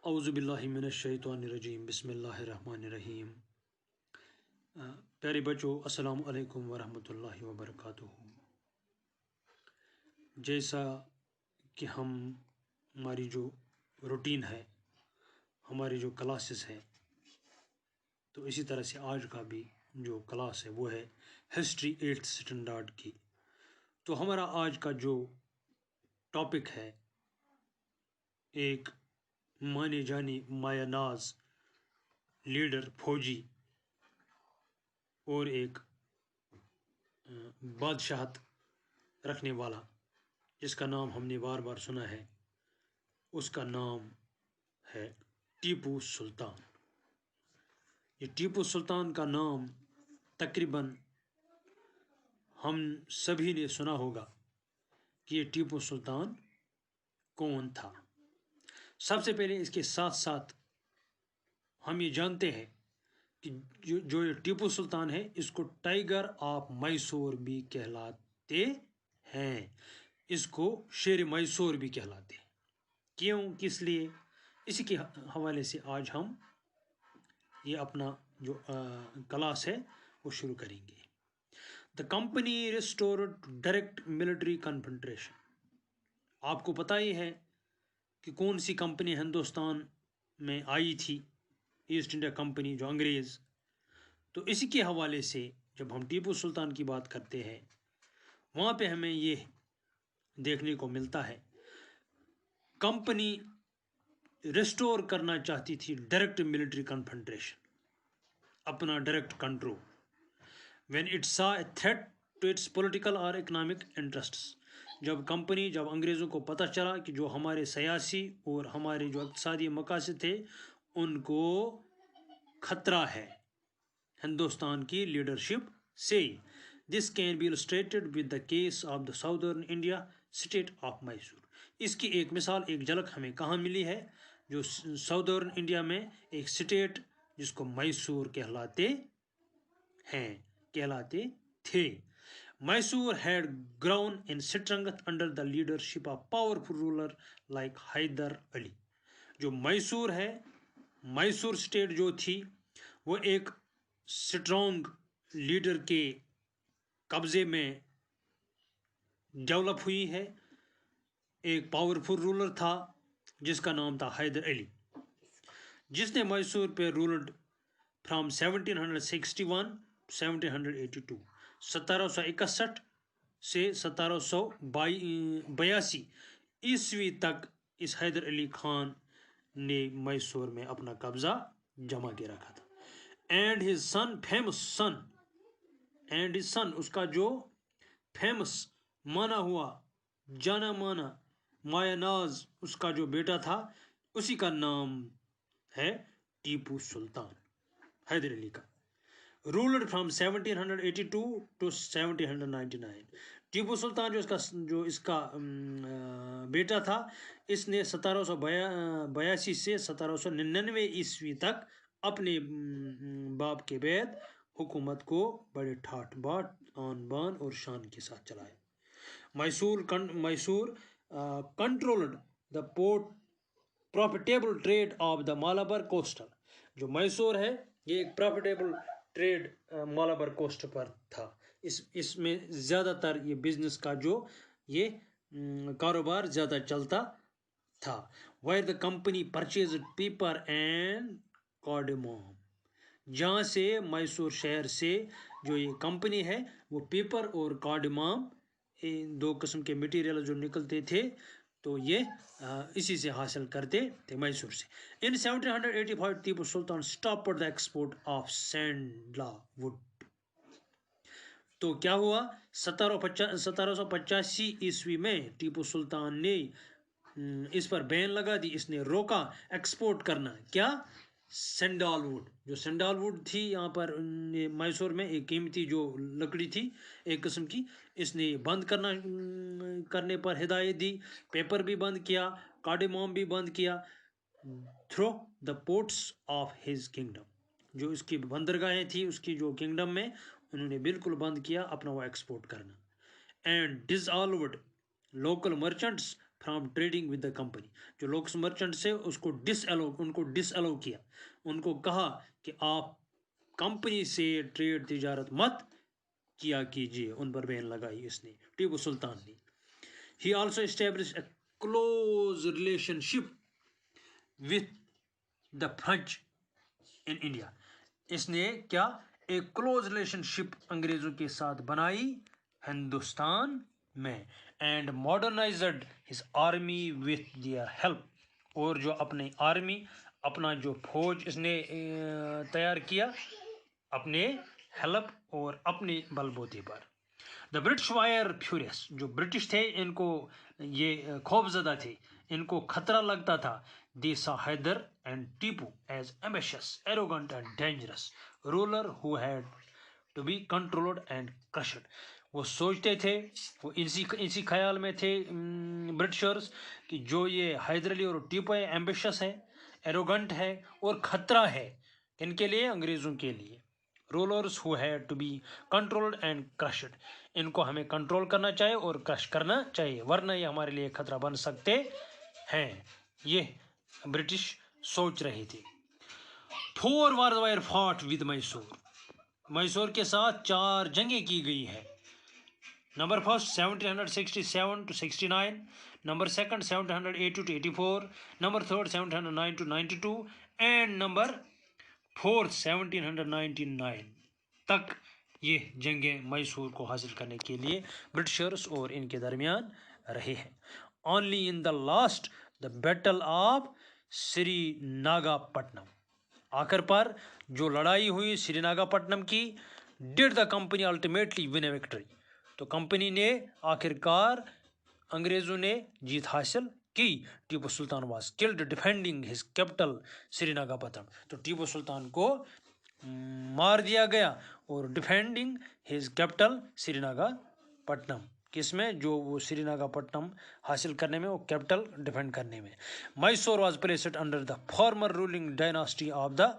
اعوذ باللہ من الشیطان الرجیم بسم اللہ الرحمن الرحیم۔ پیارے بچوں، السلام علیکم ورحمۃ اللہ وبرکاتہ۔ جیسا کہ ہماری جو روٹین ہے، ہماری جو کلاسز ہے، تو اسی طرح سے آج کا بھی جو کلاس ہے وہ ہے ہسٹری 8th اسٹینڈرڈ کی۔ تو ہمارا آج کا جو ٹاپک ہے ایک مانے جانے مایہ ناز لیڈر، فوجی اور ایک بادشاہت رکھنے والا جس کا نام ہم نے بار بار سنا ہے، اس کا نام ہے ٹیپو سلطان۔ یہ ٹیپو سلطان کا نام تقریباً ہم سبھی نے سنا ہوگا کہ یہ ٹیپو سلطان کون تھا۔ سب سے پہلے اس کے ساتھ ساتھ ہم یہ جانتے ہیں کہ جو یہ ٹیپو سلطان ہے اس کو ٹائیگر آف میسور بھی کہلاتے ہیں، اس کو شیر میسور بھی کہلاتے ہیں۔ کیوں، کس لیے؟ اسی کے حوالے سے آج ہم یہ اپنا جو کلاس ہے وہ شروع کریں گے۔ The company restored direct military confrontation. آپ کو پتہ ہی ہے کہ کون سی کمپنی ہندوستان میں آئی تھی، ایسٹ انڈیا کمپنی، جو انگریز۔ تو اسی کے حوالے سے جب ہم ٹیپو سلطان کی بات کرتے ہیں وہاں پہ ہمیں یہ دیکھنے کو ملتا ہے، کمپنی ریسٹور کرنا چاہتی تھی ڈائریکٹ ملٹری کنفنٹریشن، اپنا direct control, when it saw a threat to its political اور اکنامک انٹرسٹس۔ جب انگریزوں کو پتہ چلا کہ جو ہمارے سیاسی اور ہمارے جو اقتصادی مقاصد تھے ان کو خطرہ ہے ہندوستان کی لیڈرشپ سے۔ This can be illustrated with the case of the southern India state of Mysore۔ اس کی ایک مثال، ایک جھلک ہمیں کہاں ملی ہے؟ جو ساؤدرن انڈیا میں ایک اسٹیٹ جس کو میسور کہلاتے تھے۔ Mysore had grown in strength under the leadership of powerful ruler like Haider علی۔ جو میسور ہے، میسور اسٹیٹ جو تھی وہ ایک اسٹرانگ لیڈر کے قبضے میں ڈیولپ ہوئی ہے۔ ایک پاورفل رولر تھا جس کا نام تھا حیدر علی، جس نے میسور پہ رولڈ فرام 1761 1782، 1761 سے 1782 عیسوی تک اس حیدر علی خان نے میسور میں اپنا قبضہ جما کے رکھا تھا۔ And his son famous son, and his son, اس کا جو فیمس مانا ہوا، جانا مانا مایہ ناز اس کا جو بیٹا تھا، اسی کا نام ہے ٹیپو سلطان، حیدر علی کا۔ Ruled from 1782 to 1799۔ Tipu Sultan جو اس کا بیٹا تھا، اس نے 1782 سے 1799 عیسوی تک اپنے باپ کے بعد حکومت کو بڑے ٹھاٹ باٹ، آن بان اور شان کے ساتھ چلایا۔ Mysore controlled the profitable trade of the Malabar coastal. جو میسور ہے یہ ایک پروفیٹیبل ٹریڈ مالابر کوسٹ پر تھا، اس میں زیادہ تر یہ بزنس کا جو یہ کاروبار زیادہ چلتا تھا۔ Where the company purchased pepper and cardamom. جہاں سے میسور شہر سے جو یہ کمپنی ہے وہ پیپر اور کارڈموم، دو قسم کے میٹیریل جو نکلتے تھے تو یہ اسی سے حاصل کرتے تھے، میسور سے۔ In 1785 Tipu Sultan stopped the export of sandalwood. تو کیا ہوا؟ 1785 عیسوی میں ٹیپو سلطان نے اس پر بین لگا دی، اس نے روکا ایکسپورٹ کرنا۔ کیا؟ سینڈال ووڈ۔ جو سینڈال ووڈ تھی یہاں پر میسور میں ایک قیمتی جو لکڑی تھی ایک قسم کی، اس نے بند کرنے پر ہدایت دی، پیپر بھی بند کیا، کارڈموم بھی بند کیا۔ Through the ports of his kingdom, جو اس کی بندرگاہیں تھی اس کی جو کنگڈم میں، انہوں نے بالکل بند کیا اپنا وہ ایکسپورٹ کرنا۔ And disallowed local merchants from trading with the company. جو لوکس مرچنٹ سے ان کو ڈس الاؤ کیا, ان کو کہا کہ آپ کمپنی سے ٹریڈ تجارت مت کیا کیجیے, ان پر بین لگائی اس نے, ٹیپو سلطان نے. He also establish a close relationship with the French in India. اس نے کیا ایک کلوز ریلیشن شپ انگریزوں کے ساتھ بنائی ہندوستان میں. And modernised his army with their help. اور جو اپنی آرمی, اپنا جو فوج اس نے تیار کیا اپنے ہیلپ اور اپنے بل بوتے پر. The British were furious. جو برٹش تھے ان کو یہ خوف زدہ تھے, ان کو خطرہ لگتا تھا. They saw Hyder and Tipu as ambitious, arrogant and dangerous ruler who had to be controlled and crushed. وہ سوچتے تھے, وہ اسی خیال میں تھے برٹشرز کہ جو یہ حیدر علی اور ٹیپو ہے, ایمبیشس ہے, ایروگنٹ ہے اور خطرہ ہے. کن کے لیے؟ انگریزوں کے لیے. Rulers who had to be controlled and crushed. ان کو ہمیں کنٹرول کرنا چاہیے اور کرش کرنا چاہیے, ورنہ یہ ہمارے لیے خطرہ بن سکتے ہیں. یہ برٹش سوچ رہی تھی. 4 wars were fought with Mysore. Mysore کے ساتھ 4 جنگیں کی گئی ہے. Number first 1767 to 69, number second 1780 to 84, number third 1709 to 92 and number fourth 1799 تک یہ جنگیں میسور کو حاصل کرنے کے لیے برٹشرز اور ان کے درمیان رہے ہیں. Only in the last the battle of Srirangapatnam. آخر پر جو لڑائی ہوئی سری ناگا پٹنم کی, did the company ultimately win a victory. تو کمپنی نے آخر کار انگریزوں نے جیت حاصل کی. Tipu Sultan was killed defending his capital Srirangapatnam. تو ٹیپو سلطان کو مار دیا گیا اور defending his capital Srirangapatnam. کس میں؟ جو وہ سری ناگا پٹنم حاصل کرنے میں, وہ کیپٹل ڈیفینڈ کرنے میں. Mysore was placed under the former ruling dynasty of the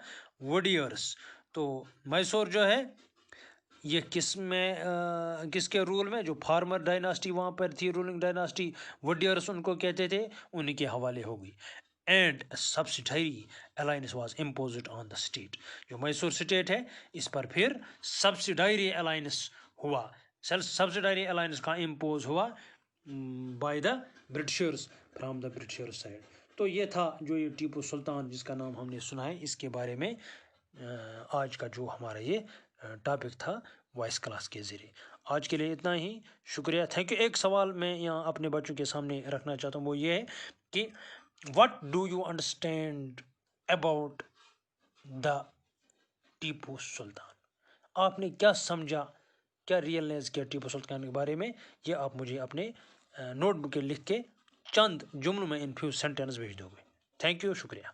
Wodeyars. تو میسور جو ہے یہ کس میں کس کے رول میں؟ جو فارمر ڈائناسٹی وہاں پر تھی, رولنگ ڈائناسٹی, وڈیئرس ان کو کہتے تھے, انہیں کے حوالے ہو گئی. And subsidiary alliance was imposed on the state. جو میسور اسٹیٹ ہے اس پر پھر سبسڈیری الائنس ہوا, سبسڈیری الائنس کا امپوز ہوا by the Britishers, from the Britisher side. تو یہ تھا جو یہ ٹیپو سلطان جس کا نام ہم نے سنا ہے, اس کے بارے میں آج کا جو ہمارا یہ ٹاپک تھا وائس کلاس کے ذریعے. آج کے لیے اتنا ہی, شکریہ, تھینک یو. ایک سوال میں یہاں اپنے بچوں کے سامنے رکھنا چاہتا ہوں, وہ یہ ہے کہ what do you understand about the Tipu Sultan. آپ نے کیا سمجھا, کیا ریئلائز کیا ٹیپو سلطان کے بارے میں؟ یہ آپ مجھے اپنے نوٹ بک لکھ کے چند جملوں میں ان فیو سینٹینس بھیج دو گے. تھینک یو, شکریہ.